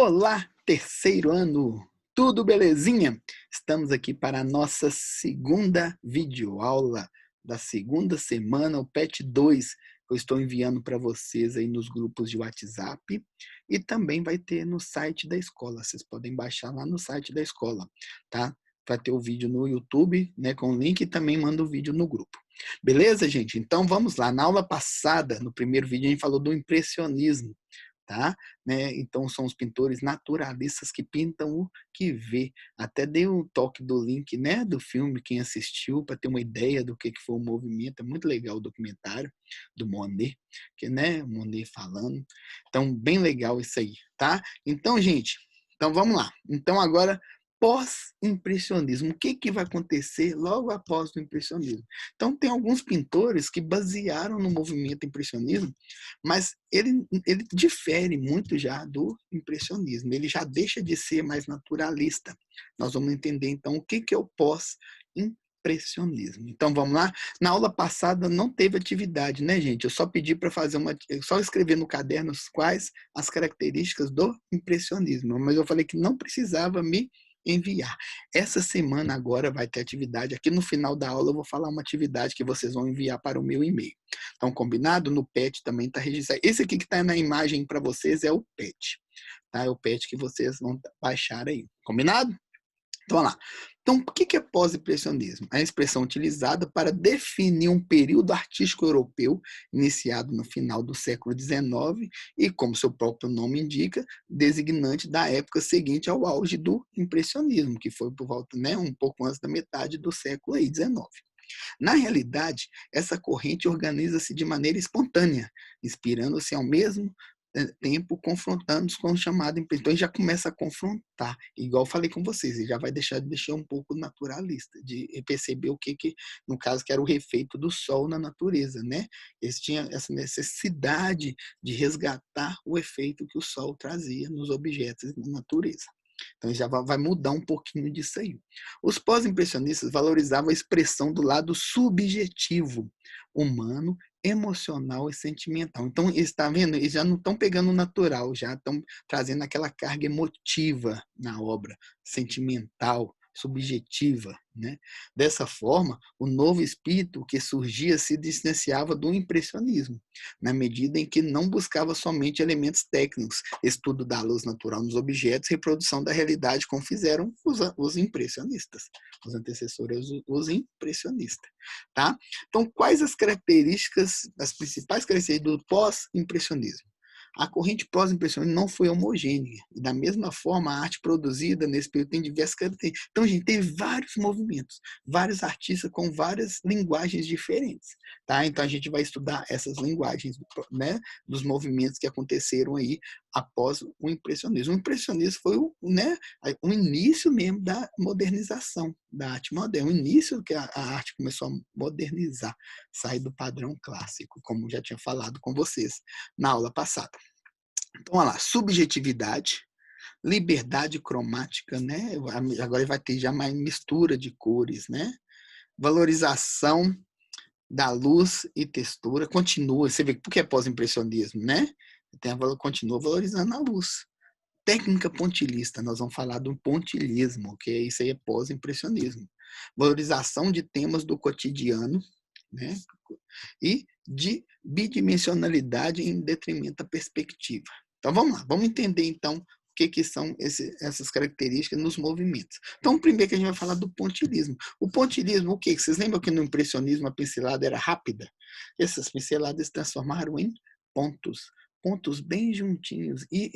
Olá, terceiro ano! Tudo belezinha? Estamos aqui para a nossa segunda videoaula da segunda semana, o PET 2, que eu estou enviando para vocês aí nos grupos de WhatsApp e também vai ter no site da escola. Vocês podem baixar lá no site da escola, tá? Vai ter o vídeo no YouTube, né, com o link e também manda o vídeo no grupo. Beleza, gente? Então vamos lá. Na aula passada, no primeiro vídeo, a gente falou do impressionismo. Tá? Né? Então são os pintores naturalistas que pintam o que vê. Até dei um toque do link, né, do filme, quem assistiu, para ter uma ideia do que foi o movimento. É muito legal o documentário do Monet, que, né, Monet falando. Então, bem legal isso aí, tá? Então, gente, então vamos lá. Então, agora, pós-impressionismo. O que vai acontecer logo após o impressionismo? Então, tem alguns pintores que basearam no movimento impressionismo, mas ele difere muito já do impressionismo. Ele já deixa de ser mais naturalista. Nós vamos entender, então, o que é o pós-impressionismo. Então, vamos lá? Na aula passada não teve atividade, né, gente? Eu só pedi para fazer só escrever no caderno quais as características do impressionismo, mas eu falei que não precisava me enviar. Essa semana agora vai ter atividade. Aqui no final da aula eu vou falar uma atividade que vocês vão enviar para o meu e-mail. Então, combinado? No PET também está registrado. Esse aqui que está na imagem para vocês é o PET. Tá? É o PET que vocês vão baixar aí. Combinado? Então, vamos lá. Então, o que é pós-impressionismo? É a expressão utilizada para definir um período artístico europeu iniciado no final do século XIX e, como seu próprio nome indica, designante da época seguinte ao auge do impressionismo, que foi por volta, né, um pouco antes da metade do século XIX. Na realidade, essa corrente organiza-se de maneira espontânea, inspirando-se ao mesmo tempo confrontando-os com o chamado impressionismo. Então, ele já começa a confrontar, igual eu falei com vocês, ele já vai deixar um pouco naturalista, de perceber o que, no caso, que era o efeito do sol na natureza, né? Eles tinham essa necessidade de resgatar o efeito que o sol trazia nos objetos na natureza. Então já vai mudar um pouquinho disso aí. Os pós-impressionistas valorizavam a expressão do lado subjetivo, humano, emocional e sentimental. Então, está vendo? Eles já não estão pegando o natural, já estão trazendo aquela carga emotiva na obra, sentimental, subjetiva, né? Dessa forma, o novo espírito que surgia se distanciava do impressionismo, na medida em que não buscava somente elementos técnicos, estudo da luz natural nos objetos, reprodução da realidade, como fizeram os impressionistas, os antecessores, os impressionistas. Tá? Então, quais as características, as principais características do pós-impressionismo? A corrente pós-impressionismo não foi homogênea. E da mesma forma, a arte produzida nesse período tem diversas características. Então, a gente tem vários movimentos, vários artistas com várias linguagens diferentes. Tá? Então, a gente vai estudar essas linguagens, né, dos movimentos que aconteceram aí após o impressionismo. O impressionismo foi né, o início mesmo da modernização da arte moderna, o início que a arte começou a modernizar, sair do padrão clássico, como já tinha falado com vocês na aula passada. Então, olha lá, subjetividade, liberdade cromática, né? Agora vai ter já mais mistura de cores, né? Valorização da luz e textura, continua, você vê por que é pós-impressionismo, né? Continua valorizando a luz. Técnica pontilhista, nós vamos falar do pontilhismo, que isso aí é pós-impressionismo. Valorização de temas do cotidiano, né? E de bidimensionalidade em detrimento da perspectiva. Então vamos lá, vamos entender então o que são essas características nos movimentos. Então, primeiro que a gente vai falar do pontilhismo. O pontilhismo, o que? Vocês lembram que no impressionismo a pincelada era rápida? Essas pinceladas se transformaram em pontos bem juntinhos. E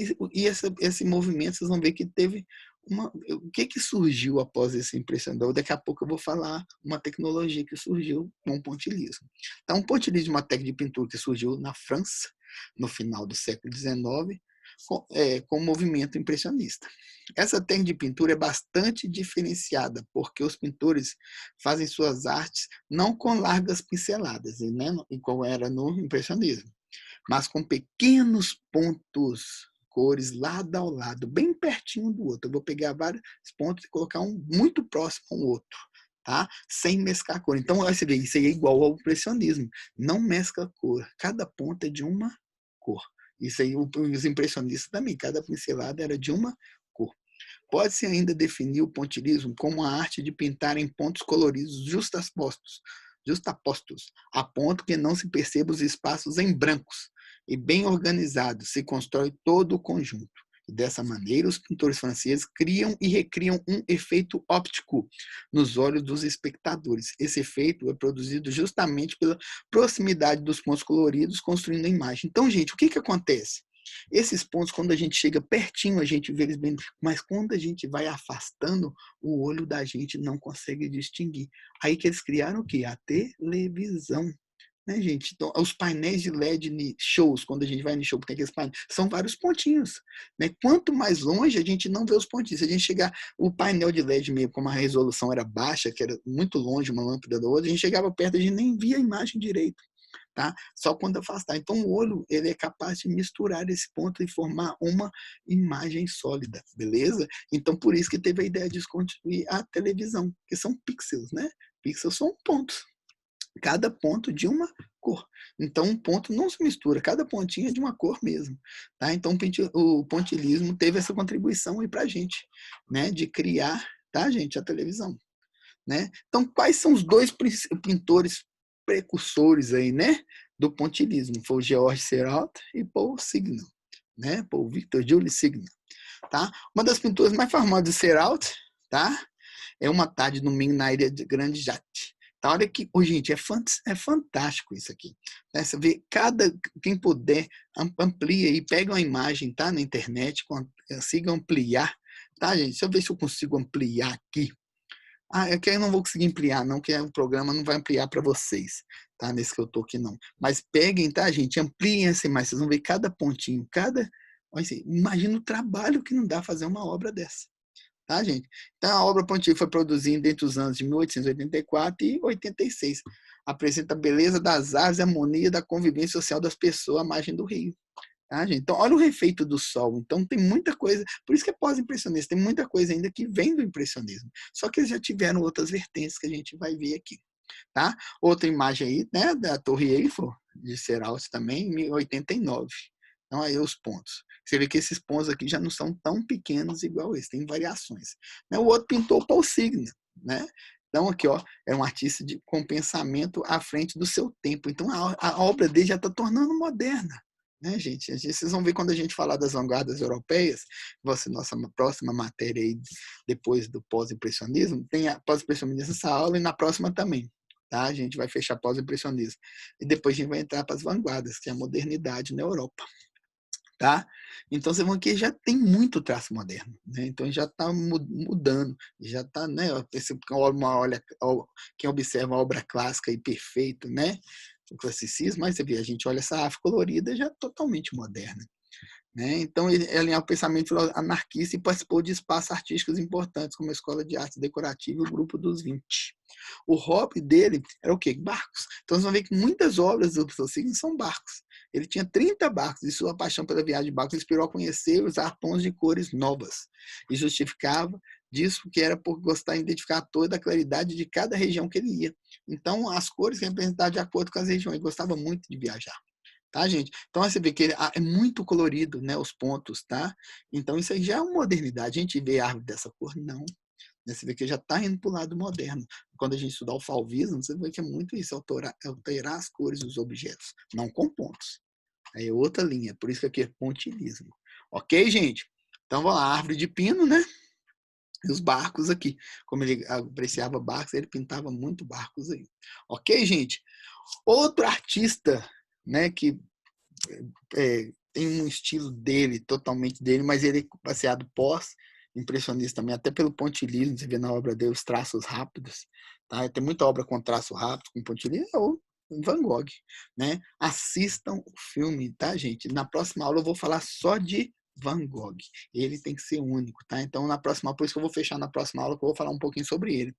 esse movimento, vocês vão ver que teve o que surgiu após esse impressionismo? Daqui a pouco eu vou falar uma tecnologia que surgiu com o pontilhismo. Então, o pontilhismo é uma técnica de pintura que surgiu na França, no final do século XIX, com o movimento impressionista. Essa técnica de pintura é bastante diferenciada, porque os pintores fazem suas artes não com largas pinceladas, né, como era no impressionismo, mas com pequenos pontos, cores lado ao lado, bem pertinho do outro. Eu vou pegar vários pontos e colocar um muito próximo ao outro, tá? Sem mesclar cor. Então, você vê, isso aí é igual ao impressionismo. Não mescla cor. Cada ponto é de uma cor. Isso aí, os impressionistas também, cada pincelada era de uma cor. Pode-se ainda definir o pontilhismo como a arte de pintar em pontos coloridos justapostos, a ponto que não se perceba os espaços em brancos, e bem organizados, se constrói todo o conjunto. E dessa maneira, os pintores franceses criam e recriam um efeito óptico nos olhos dos espectadores. Esse efeito é produzido justamente pela proximidade dos pontos coloridos construindo a imagem. Então, gente, o que acontece? Esses pontos, quando a gente chega pertinho, a gente vê eles bem, mas quando a gente vai afastando, o olho da gente não consegue distinguir. Aí que eles criaram o quê? A televisão. Né, gente? Então, os painéis de LED em shows, quando a gente vai no show, tem aqueles painéis, são vários pontinhos. Né? Quanto mais longe, a gente não vê os pontinhos. Se a gente chegar, o painel de LED mesmo, como a resolução era baixa, que era muito longe uma lâmpada da outra, a gente chegava perto, a gente nem via a imagem direito. Tá? Só quando afastar. Então, o olho ele é capaz de misturar esse ponto e formar uma imagem sólida, beleza? Então, por isso que teve a ideia de construir a televisão, que são pixels, né? Pixels são pontos. Cada ponto de uma cor. Então, um ponto não se mistura, cada pontinho é de uma cor mesmo. Tá? Então, o pontilhismo teve essa contribuição aí para a gente, né? De criar, tá, gente, a televisão. Né? Então, quais são os dois pintores precursores aí, né, do pontilhismo? Foi o George Seurat e Paul Signan, né? Paul Victor Julius Signan, tá? Uma das pinturas mais famosas de Seurat, tá? É Uma Tarde no Domingo na Ilha de Grande Jatte. Tá, olha que, oh, gente, é fantástico isso aqui. Né? Você vê quem puder, amplia e pega uma imagem, tá, na internet, consiga ampliar, tá, gente? Deixa eu ver se eu consigo ampliar aqui. É que eu não vou conseguir ampliar, não, que o programa não vai ampliar para vocês, tá? Nesse que eu tô aqui, não. Mas peguem, tá, gente? Ampliem essa imagem, vocês vão ver cada pontinho, Olha assim, imagina o trabalho que não dá fazer uma obra dessa, tá, gente? Então, a obra pontilha foi produzida entre os anos de 1884 e 86. Apresenta a beleza das árvores e a harmonia da convivência social das pessoas à margem do rio. Tá, gente? Então, olha o efeito do sol. Então, tem muita coisa. Por isso que é pós-impressionista. Tem muita coisa ainda que vem do impressionismo. Só que eles já tiveram outras vertentes que a gente vai ver aqui. Tá? Outra imagem aí, né, da Torre Eiffel, de Seurat também, em 1089. Então, aí os pontos. Você vê que esses pontos aqui já não são tão pequenos igual esse, tem variações. Né? O outro pintor, Paul Signan, né? Então, aqui, ó, é um artista com pensamento à frente do seu tempo. Então, a obra dele já está tornando moderna. Né, gente? Vocês vão ver quando a gente falar das vanguardas europeias, nossa próxima matéria aí, depois do pós-impressionismo, tem a pós-impressionismo essa aula e na próxima também. Tá? A gente vai fechar pós-impressionismo. E depois a gente vai entrar para as vanguardas, que é a modernidade na Europa. Tá? Então, vocês vão que já tem muito traço moderno, né? Então já está mudando, já está, né? Quem observa a obra clássica e perfeito, né? O classicismo, mas você vê, a gente olha essa arte colorida já totalmente moderna. Né? Então, ele alinhava o pensamento anarquista e participou de espaços artísticos importantes, como a Escola de Arte Decorativa e o Grupo dos 20. O hobby dele era o quê? Barcos. Então, vocês vão ver que muitas obras do Paul Signan são barcos. Ele tinha 30 barcos e sua paixão pela viagem de barcos inspirou a conhecer e usar tons de cores novas. E justificava disso que era por gostar de identificar toda a claridade de cada região que ele ia. Então, as cores representavam de acordo com as regiões. Ele gostava muito de viajar. Tá, gente? Então, você vê que é muito colorido, né, os pontos, tá? Então, isso aí já é uma modernidade. A gente vê árvore dessa cor? Não. Você vê que já está indo para o lado moderno. Quando a gente estudar o fauvismo, você vê que é muito isso, alterar as cores dos objetos, não com pontos. Aí é outra linha, por isso que aqui é pontilhismo. Ok, gente? Então, vamos lá, árvore de pino, né? E os barcos aqui. Como ele apreciava barcos, ele pintava muito barcos aí. Ok, gente? Outro artista, né, que tem um estilo dele, totalmente dele, mas ele é baseado pós-impressionista também, até pelo pontilhismo, você vê na obra dele os traços rápidos, tá? Tem muita obra com traço rápido, com pontilhismo, ou Van Gogh, né? Assistam o filme, tá, gente? Na próxima aula eu vou falar só de Van Gogh. Ele tem que ser único, tá? Então, na próxima, por isso que eu vou fechar na próxima aula, que eu vou falar um pouquinho sobre ele.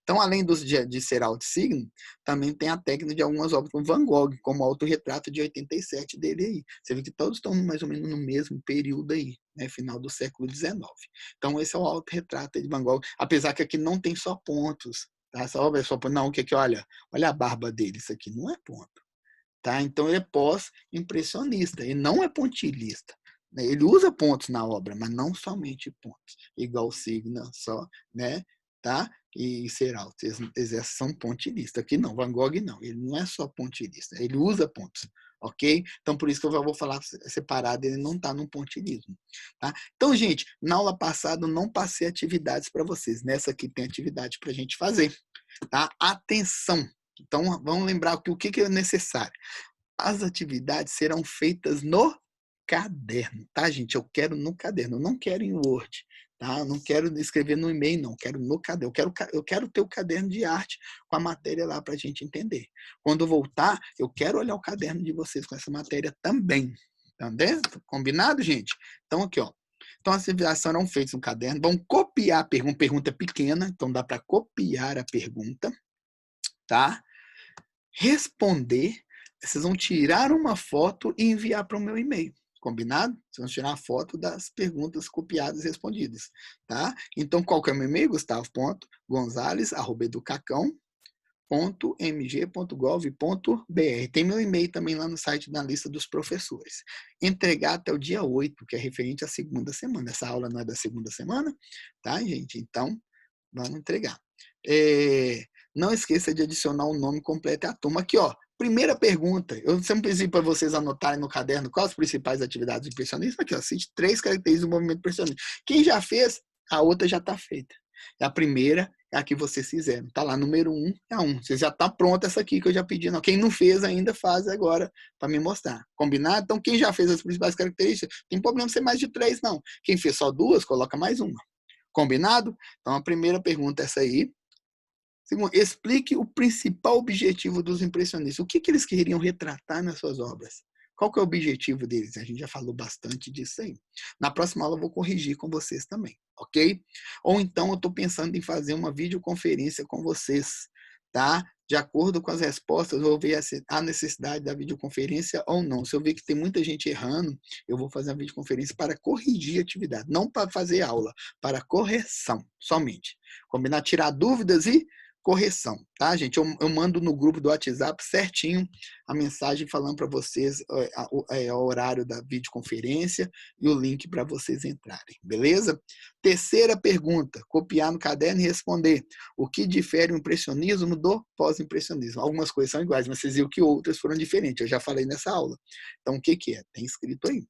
Então, além de Seurat Signo, também tem a técnica de algumas obras como Van Gogh, como o Autorretrato de 87 dele aí. Você vê que todos estão mais ou menos no mesmo período aí, né? Final do século XIX. Então, esse é o Autorretrato de Van Gogh, apesar que aqui não tem só pontos, tá? Essa obra é só ponto. Não, que aqui, olha a barba dele, isso aqui não é ponto. tá? Então ele é pós-impressionista, ele não é pontilhista, né? Ele usa pontos na obra, mas não somente pontos, igual Signa, só, né? Tá? E Seralto, eles são pontilhistas. Aqui não, Van Gogh não, ele não é só pontilhista, ele usa pontos, ok? Então por isso que eu já vou falar separado, ele não está no pontilismo, tá? Então, gente, na aula passada eu não passei atividades para vocês, nessa aqui tem atividade para a gente fazer, tá? Atenção! Então, vamos lembrar o que é necessário. As atividades serão feitas no caderno, tá, gente? Eu quero no caderno, eu não quero em Word, tá? Eu não quero escrever no e-mail, não. Eu quero no caderno. Eu quero ter o caderno de arte com a matéria lá para a gente entender. Quando eu voltar, eu quero olhar o caderno de vocês com essa matéria também. Entendeu? Combinado, gente? Então, aqui, ó. Então, as atividades serão feitas no caderno. Vão copiar a pergunta pequena, então dá para copiar a pergunta, tá? Responder, vocês vão tirar uma foto e enviar para o meu e-mail. Combinado? Vocês vão tirar a foto das perguntas copiadas e respondidas, tá? Então, qual que é o meu e-mail? gustavo.gonzales@educacão.mg.gov.br. Tem meu e-mail também lá no site da lista dos professores. Entregar até o dia 8, que é referente à segunda semana. Essa aula não é da segunda semana, tá, gente? Então, vamos entregar. Não esqueça de adicionar o nome completo à turma. Aqui, ó. Primeira pergunta. Eu sempre pedi para vocês anotarem no caderno quais as principais atividades do impressionismo. Aqui, ó. Cite 3 características do movimento impressionista. Quem já fez, a outra já está feita. A primeira é a que vocês fizeram. Está lá, número 1 é 1. Você já está pronta essa aqui que eu já pedi. Não. Quem não fez ainda, faz agora para me mostrar. Combinado? Então, quem já fez as principais características, tem problema ser mais de 3, não. Quem fez só 2, coloca mais uma. Combinado? Então, a primeira pergunta é essa aí. Segundo, explique o principal objetivo dos impressionistas. O que eles queriam retratar nas suas obras? Qual que é o objetivo deles? A gente já falou bastante disso aí. Na próxima aula eu vou corrigir com vocês também, ok? Ou então eu estou pensando em fazer uma videoconferência com vocês, tá? De acordo com as respostas, eu vou ver a necessidade da videoconferência ou não. Se eu ver que tem muita gente errando, eu vou fazer a videoconferência para corrigir a atividade, não para fazer aula, para correção somente. Combinar, tirar dúvidas e correção, tá, gente? Eu mando no grupo do WhatsApp certinho a mensagem falando para vocês o horário da videoconferência e o link para vocês entrarem, beleza? Terceira pergunta, copiar no caderno e responder. O que difere o impressionismo do pós-impressionismo? Algumas coisas são iguais, mas vocês viram que outras foram diferentes, eu já falei nessa aula. Então, o que é? Tem escrito aí.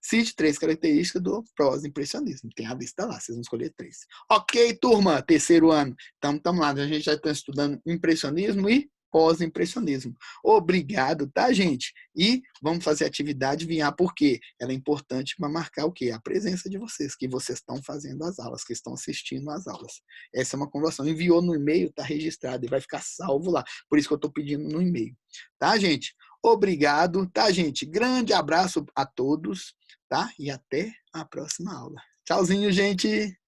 Cite 3 características do pós-impressionismo. Tem a lista lá, vocês vão escolher 3. Ok, turma, terceiro ano. Então, estamos lá, a gente já está estudando impressionismo e pós-impressionismo. Obrigado, tá, gente? E vamos fazer a atividade VIA, porque ela é importante para marcar o quê? A presença de vocês, que vocês estão fazendo as aulas, que estão assistindo às aulas. Essa é uma conversação. Enviou no e-mail, está registrado e vai ficar salvo lá. Por isso que eu estou pedindo no e-mail. Tá, gente? Obrigado, tá, gente? Grande abraço a todos, tá? E até a próxima aula. Tchauzinho, gente!